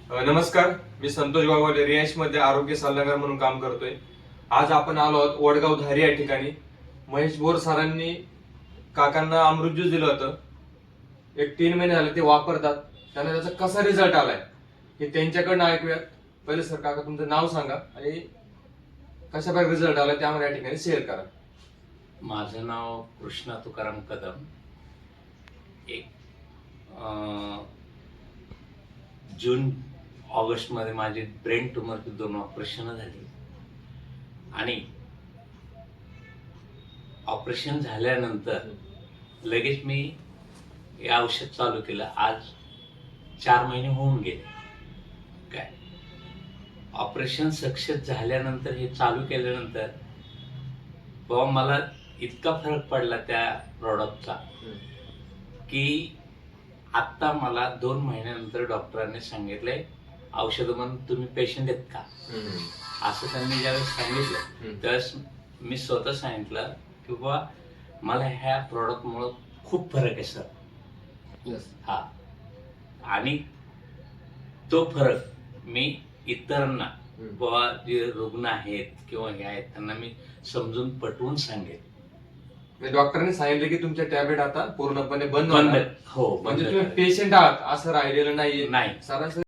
नमस्कार, मी संतोष गाववाले रियांश मध्ये आरोग्य सल्लागार म्हणून काम करतोय. आज आपण आलो आहोत वडगाव धारी या ठिकाणी. महेश बोर सरांनी काकांना अमृत ज्यूस दिलं होतं. एक 3 महिने झाले ते वापरतात. त्यांना त्याचा कसा रिझल्ट आलाय हे त्यांच्याकडनं ऐकूयात. पहिले सर, काका तुमचं नाव सांगा आणि कशा प्रकारे रिझल्ट आलाय ते आम्हाला या ठिकाणी शेअर करा. माझं नाव कृष्णा तुकाराम कदम. जून ऑगस्ट मध्ये माझी ब्रेन ट्यूमरची 2 ऑपरेशन झाली आणि ऑपरेशन झाल्यानंतर लगेच मी हे औषध चालू केलं. आज 4 महिने होऊन गेले. काय ऑपरेशन सक्सेस झाल्यानंतर हे चालू केल्यानंतर बाबा मला इतका फरक पडला त्या प्रॉडक्टचा की आत्ता मला 2 महिन्यानंतर डॉक्टरांनी सांगितलंय औषध म्हणून तुम्ही पेशंट आहेत का, असं त्यांनी ज्यावेळेस सांगितलं त्यावेळेस मी स्वतः सांगितलं की बाबा मला ह्या प्रॉडक्टमुळं खूप फरक आहे सर. हा, आणि तो फरक मी इतरांना बाबा जे रुग्ण आहेत किंवा हे आहेत त्यांना मी समजून पटवून सांगेन. डॉक्टरांनी सांगितलं की तुमच्या टॅबलेट आता पूर्णपणे बंद बंद. होणार. हो, म्हणजे तुम्ही पेशंट आहात असं राहिलेलं नाही. नाही. सरांचं